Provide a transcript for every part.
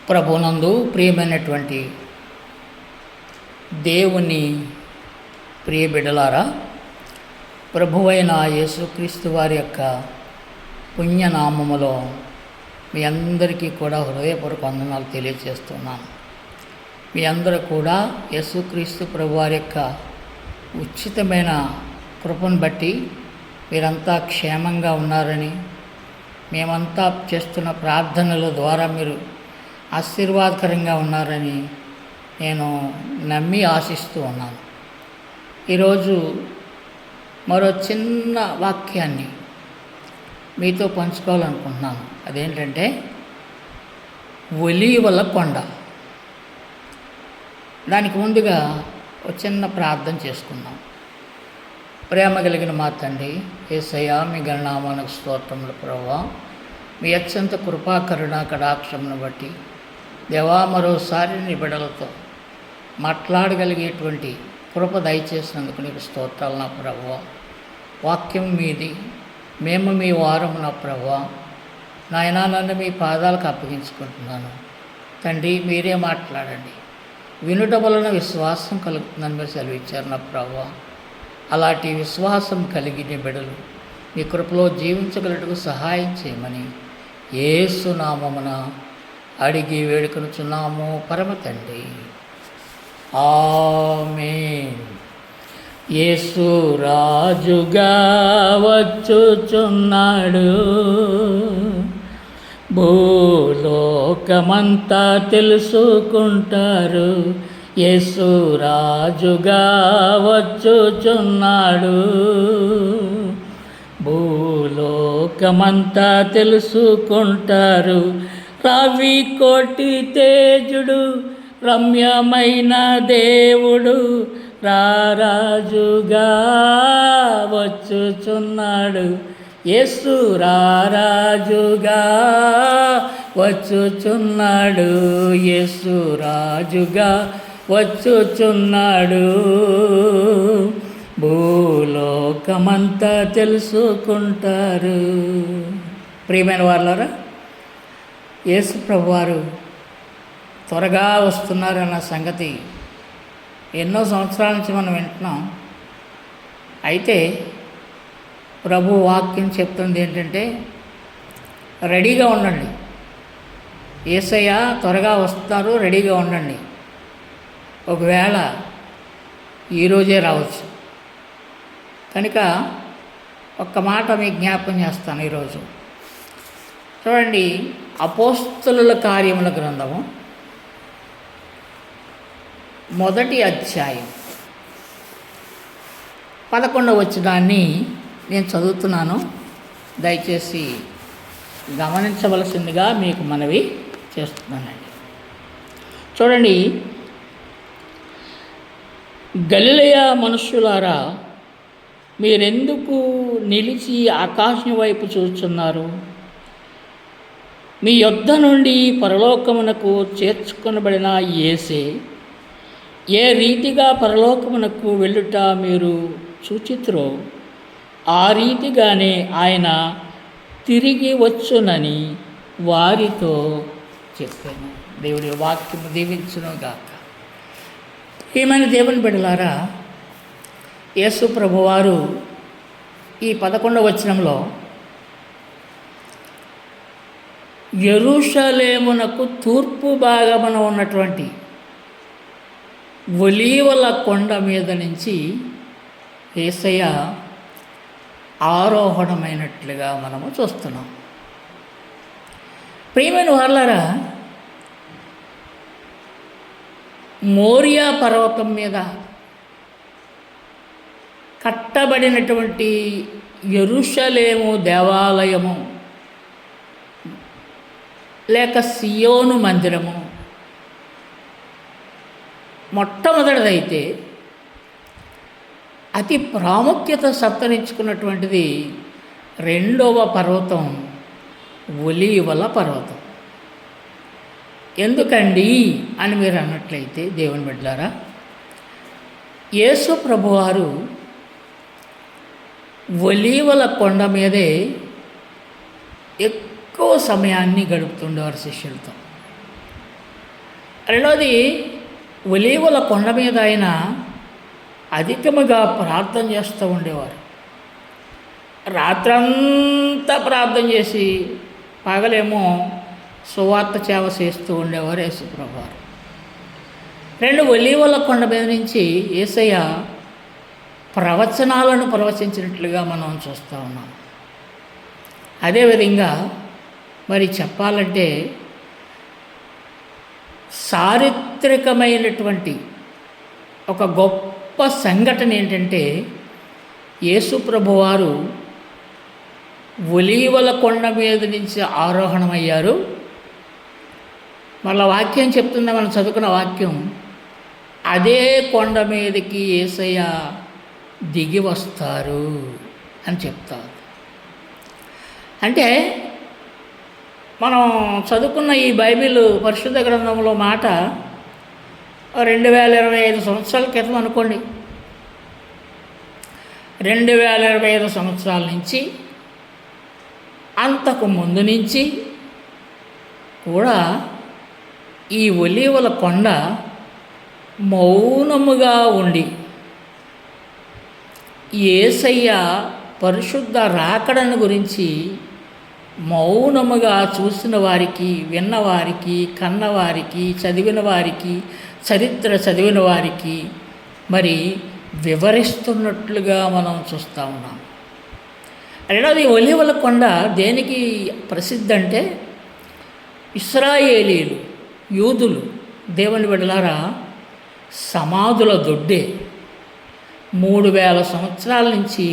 ప్రభునందు ప్రియమైనటువంటి దేవుని ప్రియ బిడ్డలారా, ప్రభువైన యేసుక్రీస్తు వారి యొక్క పుణ్యనామములో మీ అందరికీ కూడా హృదయపూర్వక వందనాలు తెలియజేస్తున్నాను. మీ అందరూ కూడా యేసుక్రీస్తు ప్రభు వారి యొక్క ఉచితమైన కృపను బట్టి మీరంతా క్షేమంగా ఉన్నారని, మేమంతా చేస్తున్న ప్రార్థనల ద్వారా మీరు ఆశీర్వాదకరంగా ఉన్నారని నేను నమ్మి ఆశిస్తూ ఉన్నాను. ఈరోజు మరో చిన్న వాక్యాన్ని మీతో పంచుకోవాలనుకుంటున్నాను. అదేంటంటే ఒలీవల కొండ. దానికి ముందుగా ఒక చిన్న ప్రార్థన చేసుకుందాం. ప్రేమ కలిగిన మా తండ్రి యేసయ్యా, మీ గణనామానికి స్తోత్రములు ప్రభువా. మీ అత్యంత కృపా కరుణ కటాక్షమును బట్టి దేవా, మరోసారి నీ బిడ్డలతో మాట్లాడగలిగేటువంటి కృప దయచేసినందుకు నీకు స్తోత్రాలు నా ప్రభువా. వాక్యం మీది, మేము మీ వారము నా ప్రభువా. నాయనా, నన్ను మీ పాదాలకు అప్పగించుకుంటున్నాను తండ్రి. మీరే మాట్లాడండి. వినుట వలన విశ్వాసం కలుగుతుందని మీరు సెలవిచ్చారు నా ప్రభువా. అలాంటి విశ్వాసం కలిగిన బిడ్డలు మీ కృపలో జీవించగలటకు సహాయం చేయమని యేసు నామమున అడిగి వేడుకొనుచున్నాము పరమ తండ్రి, ఆమేన్. యేసు రాజుగా వచ్చుచున్నాడు, భూలోకమంతా తెలుసుకుంటారు. యేసు రాజుగా వచ్చుచున్నాడు, భూలోకమంతా తెలుసుకుంటారు. రవి కోటి తేజుడు, రమ్యమైన దేవుడు రారాజుగా వచ్చుచున్నాడు. యేసు రారాజుగా వచ్చుచున్నాడు, యేసు రాజుగా వచ్చుచున్నాడు, భూలోకమంతా తెలుసుకుంటారు. ప్రియమైన వాళ్ళారా, యేసు ప్రభువారు త్వరగా వస్తున్నారన్న సంగతి ఎన్నో సంవత్సరాల నుంచి మనం వింటున్నాం. అయితే ప్రభు వాక్యం చెప్తుంది ఏంటంటే, రెడీగా ఉండండి. యేసయ్య త్వరగా వస్తున్నారు, రెడీగా ఉండండి. ఒకవేళ ఈరోజే రావచ్చు. కనుక ఒక్క మాట మీకు జ్ఞాపకం చేస్తాను ఈరోజు. చూడండి, అపోస్తలుల కార్యముల గ్రంథము 1వ అధ్యాయం 11వ వచనాన్ని నేను చదువుతున్నాను. దయచేసి గమనించవలసిందిగా మీకు మనవి చేస్తున్నానండి. చూడండి, గలిలయ మనుష్యులారా, మీరెందుకు నిలిచి ఆకాశం వైపు చూస్తున్నారు? మీ యొద్ద నుండి పరలోకమునకు చేర్చుకొనబడిన యేసే ఏ రీతిగా పరలోకమునకు వెళ్ళుట మీరు చూచిత్రో, ఆ రీతిగానే ఆయన తిరిగి వచ్చునని వారితో చెప్పాను. దేవుడి వాక్యము దీవించును గాక. ఏమైనా దేవుని బిడ్డలారా, యేసు ప్రభువారు ఈ 11వ వచనంలో యెరూషలేమునకు తూర్పు భాగమున ఉన్నటువంటి ఒలీవల కొండ మీద నుంచి యేసయ్య ఆరోహణమైనట్లుగా మనము చూస్తున్నాం. ప్రియమైన వాళ్ళారా, మోరియా పర్వతం మీద కట్టబడినటువంటి యెరూషలేము దేవాలయము లేక సియోను మందిరము మొట్టమొదటిదైతే అతి ప్రాముఖ్యత సంతరించుకున్నటువంటిది రెండవ పర్వతం ఒలీవల పర్వతం. ఎందుకండి అని మీరు అన్నట్లయితే దేవుని బిడ్డలారా, యేసు ప్రభువారు ఒలీవల కొండ మీదే ఎక్కువ సమయాన్ని గడుపుతుండేవారు శిష్యులతో. రెండవది, ఒలీవల కొండ మీద ఆయన అధికముగా ప్రార్థన చేస్తూ ఉండేవారు. రాత్రంతా ప్రార్థన చేసి పగలేమో సువార్త సేవ చేస్తూ ఉండేవారు యేసుప్రభువారు. రెండు, ఒలీవల కొండ మీద నుంచి యేసయ్య ప్రవచనాలను ప్రవచించినట్లుగా మనం చూస్తూ ఉన్నాం. అదేవిధంగా మరి చెప్పాలంటే చారిత్రకమైనటువంటి ఒక గొప్ప సంఘటన ఏంటంటే, యేసు ప్రభువారు ఒలీవల కొండ మీద నుంచి ఆరోహణమయ్యారు. మళ్ళీ వాక్యం చెప్తుందా, మనం చదువుకున్న వాక్యం, అదే కొండ మీదకి యేసయ్య దిగి వస్తారు అని చెప్తారు. అంటే మనం చదువుకున్న ఈ బైబిల్ పరిశుద్ధ గ్రంథంలో మాట 2025 సంవత్సరాల క్రితం అనుకోండి. 2025 సంవత్సరాల నుంచి, అంతకు ముందు నుంచి కూడా ఈ ఒలీవల కొండ మౌనముగా ఉండి యేసయ్య పరిశుద్ధ రాకడను గురించి మౌనముగా చూసిన వారికి, విన్నవారికి, కన్నవారికి, చదివిన వారికి, చరిత్ర చదివిన వారికి మరి వివరిస్తున్నట్లుగా మనం చూస్తూ ఉన్నాం. రెండవది, ఒలీవల కొండ దేనికి ప్రసిద్ధి అంటే, ఇశ్రాయేలీలు, యూదులు, దేవుని బిడ్డలారా, సమాధుల దొడ్డే. 3000 సంవత్సరాల నుంచి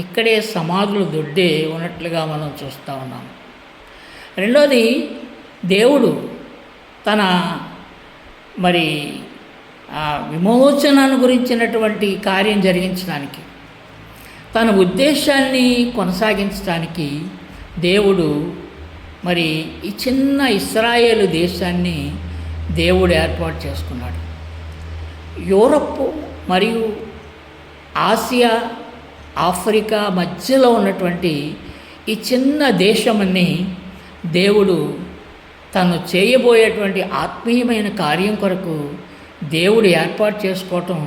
ఇక్కడే సమాధుల దొడ్డే ఉన్నట్లుగా మనం చూస్తూ ఉన్నాం. రెండోది, దేవుడు తన మరి విమోచనను గురించినటువంటి కార్యం జరిగించడానికి, తన ఉద్దేశాన్ని కొనసాగించడానికి దేవుడు మరి ఈ చిన్న ఇశ్రాయేలు దేశాన్ని దేవుడు ఏర్పాటు చేసుకున్నాడు. యూరప్ మరియు ఆసియా, ఆఫ్రికా మధ్యలో ఉన్నటువంటి ఈ చిన్న దేశమని దేవుడు తను చేయబోయేటువంటి ఆత్మీయమైన కార్యం కొరకు దేవుడు ఏర్పాటు చేసుకోవటం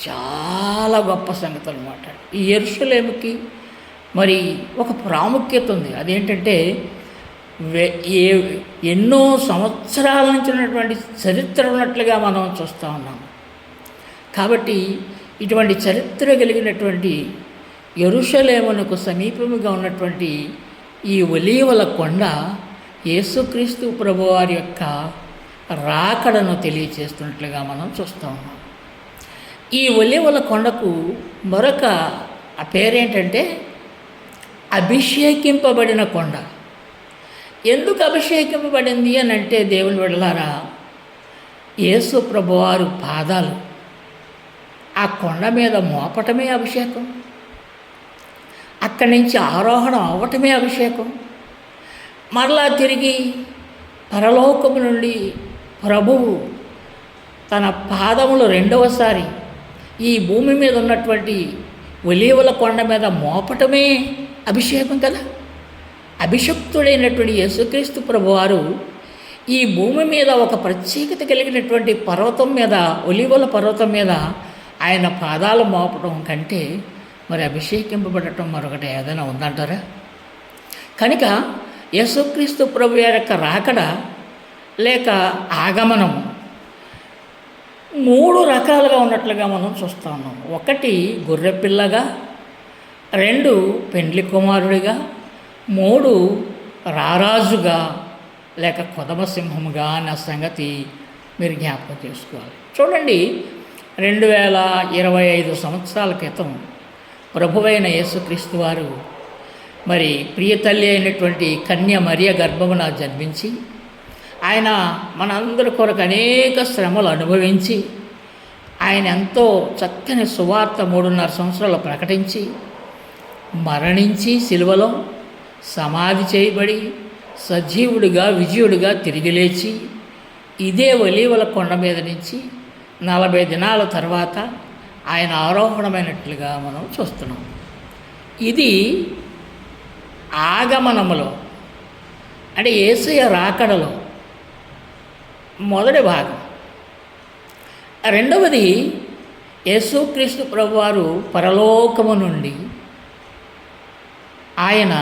చాలా గొప్ప సంగతి అన్నమాట. ఈ యెరూషలేముకి మరి ఒక ప్రాముఖ్యత ఉంది. అదేంటంటే, ఎన్నో సంవత్సరాల నుంచి ఉన్నటువంటి చరిత్ర ఉన్నట్లుగా మనం చూస్తూ ఉన్నాము. కాబట్టి ఇటువంటి చరిత్ర కలిగినటువంటి యెరూషలేమునకు సమీపముగా ఉన్నటువంటి ఈ ఒలీవల కొండ యేసుక్రీస్తు ప్రభువారి యొక్క రాకడను తెలియచేస్తున్నట్లుగా మనం చూస్తూ ఉన్నాం. ఈ ఒలీవల కొండకు మరొక పేరేంటంటే అభిషేకింపబడిన కొండ. ఎందుకు అభిషేకింపబడింది అని అంటే, దేవుని బిడ్డలారా, యేసు ప్రభువారు పాదాలు ఆ కొండ మీద మోపటమే అభిషేకం, అక్కడి నుంచి ఆరోహణం అవ్వటమే అభిషేకం. మరలా తిరిగి పరలోకము నుండి ప్రభువు తన పాదములు రెండవసారి ఈ భూమి మీద ఉన్నటువంటి ఒలీవల కొండ మీద మోపటమే అభిషేకం కదా. అభిషక్తుడైనటువంటి యేసుక్రీస్తు ప్రభువారు ఈ భూమి మీద ఒక ప్రత్యేకత కలిగినటువంటి పర్వతం మీద, ఒలీవల పర్వతం మీద ఆయన పాదాలు మోపడం కంటే మరి అభిషేకింపబడటం మరొకటి ఏదైనా ఉందంటారా? కనుక యేసుక్రీస్తు ప్రభు యొక్క రాకడ లేక ఆగమనం 3 రకాలుగా ఉన్నట్లుగా మనం చూస్తూ ఉన్నాం. 1 గొర్రెపిల్లగా, 2 పెండ్లి కుమారుడిగా, 3 రారాజుగా లేక కొదమసింహముగా అన్న సంగతి మీరు జ్ఞాపకం చేసుకోవాలి. చూడండి, 2025 సంవత్సరాల క్రితం ప్రభువైన యేసుక్రీస్తు వారు మరి ప్రియ తల్లి అయినటువంటి కన్య మరియ గర్భమున జన్మించి, ఆయన మనందరి కొరకు అనేక శ్రమలు అనుభవించి, ఆయన ఎంతో చక్కని సువార్త 3.5 సంవత్సరాలు ప్రకటించి, మరణించి సిలువలో సమాధి చేయబడి సజీవుడిగా విజయుడిగా తిరిగి లేచి ఇదే ఒలీవల కొండ మీద నుంచి 40 దినాల తర్వాత ఆయన ఆరోహణమైనట్లుగా మనం చూస్తున్నాం. ఇది ఆగమనములో అంటే యేసయ్య రాకడలో మొదటి భాగం. రెండవది, యేసుక్రీస్తు ప్రభువారు పరలోకము నుండి ఆయన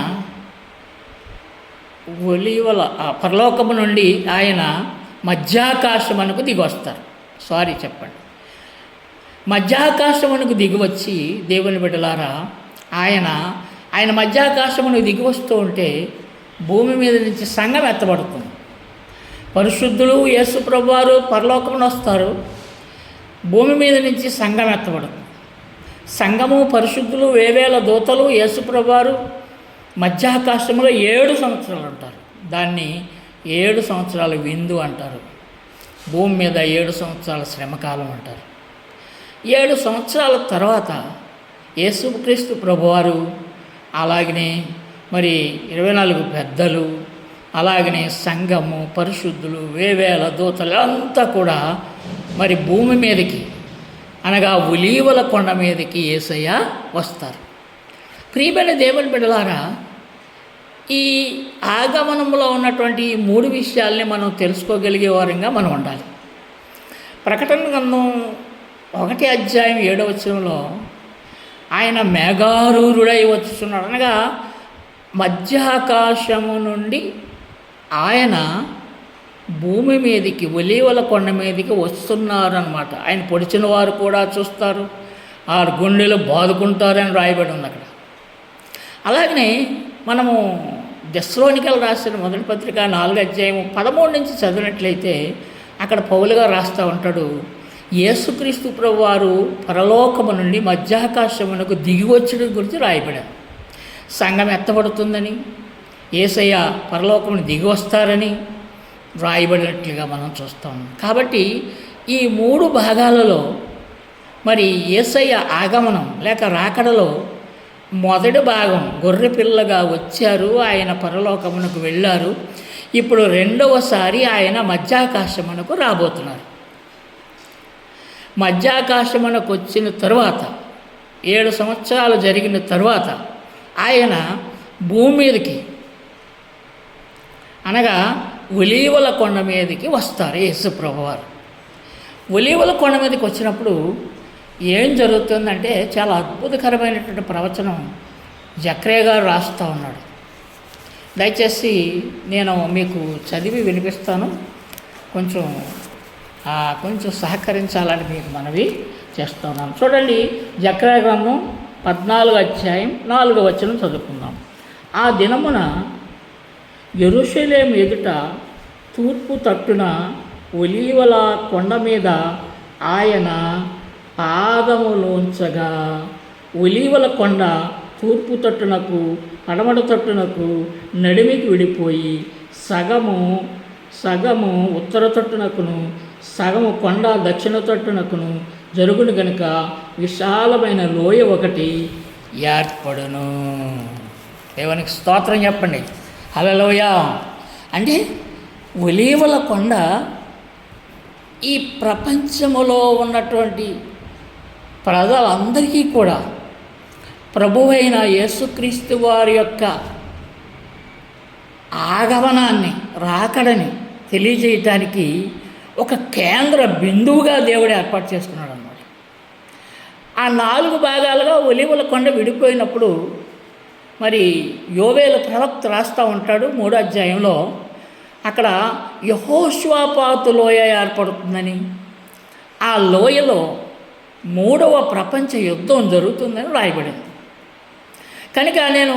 పరలోకము నుండి ఆయన మధ్యాకాశమునకు దిగివస్తారు. మధ్యాకాశమునకు దిగివచ్చి, దేవుని బిడ్డలారా, ఆయన మధ్యాకాశమునకు దిగివస్తూ ఉంటే భూమి మీద నుంచి సంఘం ఎత్తబడుతుంది. పరిశుద్ధులు యేసు ప్రభువారు పరలోకమున వస్తారు, భూమి మీద నుంచి సంఘం ఎత్తబడుతుంది. సంఘము, పరిశుద్ధులు, వేవేల దూతలు, యేసు ప్రభువారు మధ్యాకాశంలో 7 సంవత్సరాలు ఉంటారు. దాన్ని 7 సంవత్సరాల విందు అంటారు. భూమి మీద 7 సంవత్సరాల శ్రమకాలం అంటారు. 7 సంవత్సరాల తర్వాత యేసుక్రీస్తు ప్రభువారు, అలాగనే మరి 24 పెద్దలు, అలాగనే సంఘము, పరిశుద్ధులు, వేవేల దూతలు అంతా కూడా మరి భూమి మీదకి, అనగా ఒలీవల కొండ మీదకి యేసయ్య వస్తారు. ప్రియమైన దేవుని బిడ్డలారా, ఈ ఆగమనంలో ఉన్నటువంటి 3 విషయాల్ని మనం తెలుసుకోగలిగే వారంగా మనం ఉండాలి. ప్రకటన గ్రంథం 1 అధ్యాయం 7వ వచనంలో ఆయన మేఘారూరుడై వచ్చుచున్నాడు, అనగా మధ్యాకాశము నుండి ఆయన భూమి మీదకి, ఒలీవల కొండ మీదకి వస్తున్నారనమాట. ఆయన పొడిచిన వారు కూడా చూస్తారు, ఆ గుండెలు బాదుకుంటారని రాయబడి ఉంది అక్కడ. అలాగనే మనము దెస్సలోనికలు రాసిన మొదటి పత్రిక 4వ అధ్యాయం 13 నుంచి చదివినట్లయితే అక్కడ పౌలుగా రాస్తూ ఉంటాడు, యేసుక్రీస్తు ప్రభువారు పరలోకము నుండి మధ్యాకాశమునకు దిగివచ్చడం గురించి రాయబడారు. సంఘం ఎత్తబడుతుందని, యేసయ్య పరలోకమును దిగి వస్తారని రాయబడినట్లుగా మనం చూస్తాం. కాబట్టి ఈ 3 భాగాలలో మరి యేసయ్య ఆగమనం లేక రాకడలో మొదటి భాగం గొర్రె పిల్లగా వచ్చారు, ఆయన పరలోకమునకు వెళ్ళారు. ఇప్పుడు రెండవసారి ఆయన మధ్యాకాశమునకు రాబోతున్నారు. మధ్యాకాశమునకు వచ్చిన తరువాత 7 సంవత్సరాలు జరిగిన తరువాత ఆయన భూమి మీదకి, అనగా ఒలీవల కొండ మీదకి వస్తారు యేసు ప్రభువారు. ఒలీవల కొండ మీదకి వచ్చినప్పుడు ఏం జరుగుతుందంటే చాలా అద్భుతకరమైనటువంటి ప్రవచనం జక్రియా గారు రాస్తూ ఉన్నాడు. దయచేసి నేను మీకు చదివి వినిపిస్తాను, కొంచెం సహకరించాలని మీకు మనవి చేస్తున్నాను. చూడండి, జక్రియా గ్రంథం 14వ అధ్యాయం 4వ వచనం చదువుకుందాం. ఆ దినమున యెరూషలేము ఎదుట తూర్పు తట్టున ఒలీవల కొండ మీద ఆయన పాదములోంచగా, ఒలీవల కొండ తూర్పు తట్టునకు పడమట తట్టునకు నడిమికి విడిపోయి సగము ఉత్తర తట్టునకును సగము కొండ దక్షిణ తట్టునకును జరుగును గనుక విశాలమైన లోయ ఒకటి ఏర్పడును. దేవునికి స్తోత్రం చెప్పండి, హల్లెలూయా. అంటే ఒలీవల కొండ ఈ ప్రపంచములో ఉన్నటువంటి ప్రజలందరికీ కూడా ప్రభువైన యేసుక్రీస్తు వారి యొక్క ఆగమనాన్ని, రాకడని తెలియజేయటానికి ఒక కేంద్ర బిందువుగా దేవుడు ఏర్పాటు చేసుకున్నాడు అన్నమాట. ఆ 4 భాగాలుగా ఒలీవల కొండ విడిపోయినప్పుడు మరి యోవేలు ప్రవక్త రాస్తూ ఉంటాడు 3వ అధ్యాయంలో, అక్కడ యెహోషువపాతు లోయ ఏర్పడుతుందని, ఆ లోయలో 3వ ప్రపంచ యుద్ధం జరుగుతుందని రాయబడింది. కనుక నేను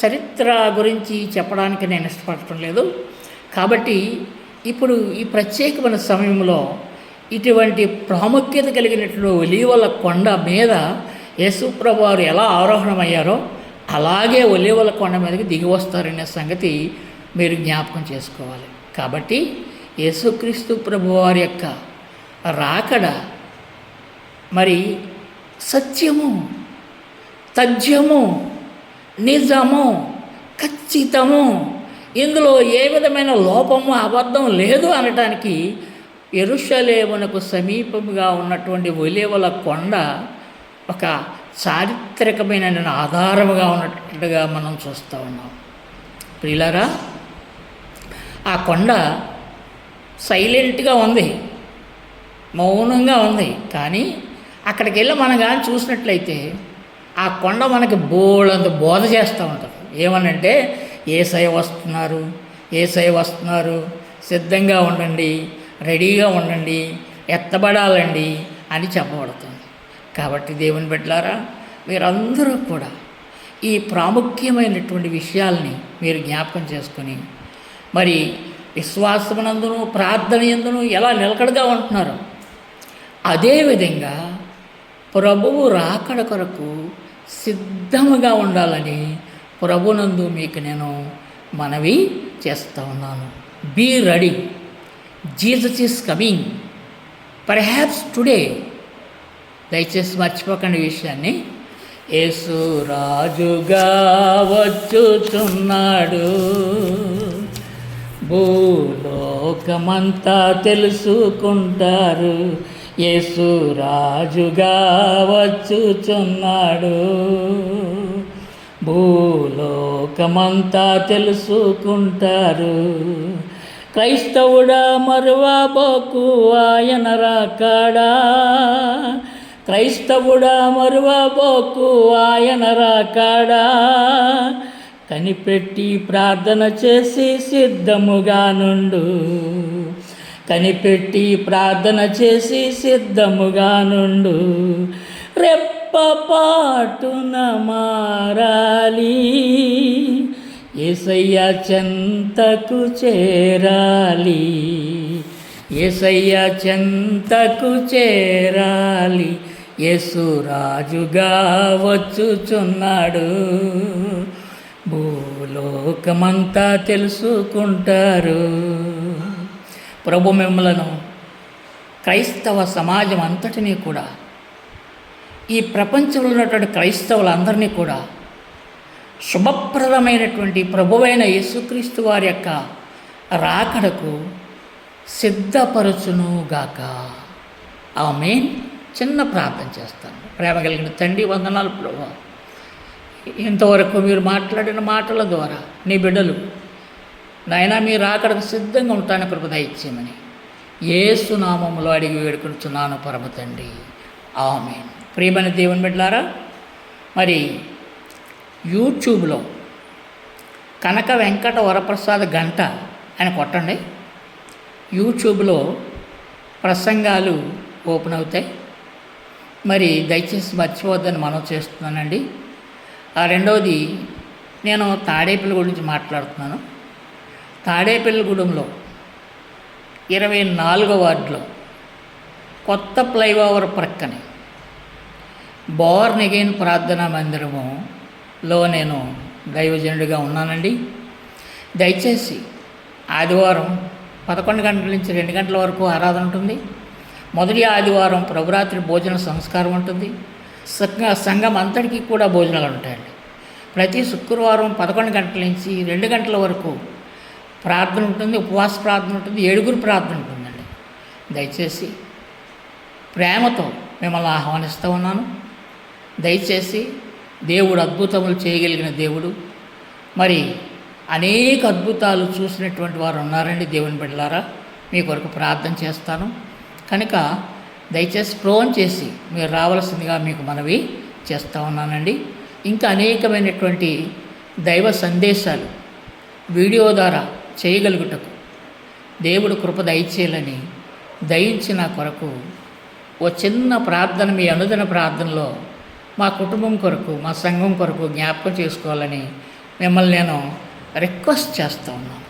చరిత్ర గురించి చెప్పడానికి నేను ఇష్టపడటం లేదు. కాబట్టి ఇప్పుడు ఈ ప్రత్యేకమైన సమయంలో ఇటువంటి ప్రాముఖ్యత కలిగినట్లు ఒలీవల కొండ మీద యేసుప్రభువు వారు ఎలా ఆరోహణమయ్యారో అలాగే ఒలీవల కొండ మీదకి దిగి వస్తారనే సంగతి మీరు జ్ఞాపకం చేసుకోవాలి. కాబట్టి యేసుక్రీస్తు ప్రభువారి యొక్క రాకడ మరి సత్యము, తథ్యము, నిజము, ఖచ్చితము, ఇందులో ఏ విధమైన లోపము, అబద్ధం లేదు అనటానికి యెరూషలేమునకు సమీపంగా ఉన్నటువంటి ఒలీవల కొండ ఒక చారిత్రకమైన ఆధారముగా ఉన్నట్టుగా మనం చూస్తూ ఉన్నాం. ప్రియులారా, ఆ కొండ సైలెంట్గా ఉంది, మౌనంగా ఉంది. కానీ అక్కడికి వెళ్ళి మనం కానీ చూసినట్లయితే ఆ కొండ మనకి బోళ్ళంత బోధ చేస్తూ ఉంటుంది. ఏమనంటే యేసయ్య వస్తున్నారు, యేసయ్య వస్తున్నారు, సిద్ధంగా ఉండండి, రెడీగా ఉండండి, ఎత్తబడాలండి అని చెప్పబడుతుంది. కాబట్టి దేవుని బిడ్డలారా, మీరందరూ కూడా ఈ ప్రాముఖ్యమైనటువంటి విషయాల్ని మీరు జ్ఞాపకం చేసుకొని మరి విశ్వాసమునందును ప్రార్థన యందును ఎలా నిలకడగా ఉంటున్నారు, అదేవిధంగా ప్రభువు రాకడ కొరకు సిద్ధముగా ఉండాలని ప్రభునందు మీకు నేను మనవి చేస్తూ ఉన్నాను. Be ready, Jesus is coming perhaps today. దయచేసి మర్చిపోకండి ఈ విషయాన్ని. యేసు రాజుగా వచ్చుచున్నాడు, భూలోకమంతా తెలుసుకుంటారు. యేసు రాజుగా వచ్చుచున్నాడు, భూలోకమంతా తెలుసుకుంటారు. క్రైస్తవుడా మరువబోకు ఆయన రాకడా, క్రైస్తవుడా మరువబోకు ఆయన రాకడా. కనిపెట్టి ప్రార్థన చేసి సిద్ధముగా నుండు, కనిపెట్టి ప్రార్థన చేసి సిద్ధముగా నుండు. రెప్పపాటున మారాలి, యేసయ్య చెంతకు చేరాలి, యేసయ్య చెంతకు చేరాలి. యేసు రాజుగా వచ్చుచున్నాడు, భూలోకమంతా తెలుసుకుంటారు. ప్రభు మిమ్మలను క్రైస్తవ సమాజం అంతటినీ కూడా, ఈ ప్రపంచంలో ఉన్నటువంటి క్రైస్తవులందరినీ కూడా శుభప్రదమైనటువంటి ప్రభువైన యేసుక్రీస్తు వారి యొక్క రాకడకు సిద్ధపరచునుగాక. ఆమేన్. చిన్న ప్రార్థన చేస్తాను. ప్రేమ కలిగిన తండ్రి, వందనాలు ప్రభువా. ఇంతవరకు మీరు మాట్లాడిన మాటల ద్వారా నీ బిడ్డలు నాయనా మీ రాకడకు సిద్ధంగా ఉంటాను కృప దయచేయమని యేసు నామములో అడిగి వేడుకుంటున్నాను పరమ తండ్రి. ఆమేన్. ప్రియమైన దేవుని బిడ్డలారా, మరి యూట్యూబ్లో కనక వెంకట వరప్రసాద్ గంట అని కొట్టండి. యూట్యూబ్లో ప్రసంగాలు ఓపెన్ అవుతాయి. మరి దయచేసి మర్చిపోవద్దని మనం చేస్తున్నానండి. రెండవది, నేను తాడేపల్లి గురించి మాట్లాడుతున్నాను. తాడేపల్లిగూడెంలో 24వ వార్డులో కొత్త ఫ్లైఓవర్ ప్రక్కనే బోర్న్ అగైన్ ప్రార్థనా మందిరములో నేను దైవజనుడిగా ఉన్నానండి. దయచేసి ఆదివారం 11 గంటల నుంచి 2 గంటల వరకు ఆరాధన ఉంటుంది. మొదటి ఆదివారం ప్రభురాత్రి భోజన సంస్కారం ఉంటుంది. సంఘం అంతటికీ కూడా భోజనాలు ఉంటాయండి. ప్రతి శుక్రవారం 11 గంటల నుంచి 2 గంటల వరకు ప్రార్థన ఉంటుంది, ఉపవాస ప్రార్థన ఉంటుంది, 7 ప్రార్థన ఉంటుందండి. దయచేసి ప్రేమతో మిమ్మల్ని ఆహ్వానిస్తూ ఉన్నాను. దయచేసి దేవుడు అద్భుతములు చేయగలిగిన దేవుడు. మరి అనేక అద్భుతాలు చూసినటువంటి వారు ఉన్నారండి. దేవుని బిడ్డలారా, మీ కొరకు ప్రార్థన చేస్తాను కనుక దయచేసి ఫోన్ చేసి మీరు రావాల్సిందిగా మీకు మనవి చేస్తూ ఉన్నానండి. ఇంకా అనేకమైనటువంటి దైవ సందేశాలు వీడియో ద్వారా చేయగలుగుటకు దేవుడు కృప దయచేయాలని దయించిన కొరకు ఓ చిన్న ప్రార్థన, మీ అనుదిన ప్రార్థనలో మా కుటుంబం కొరకు, మా సంఘం కొరకు జ్ఞాపకం చేసుకోవాలని మిమ్మల్ని నేను రిక్వెస్ట్ చేస్తూ ఉన్నాను.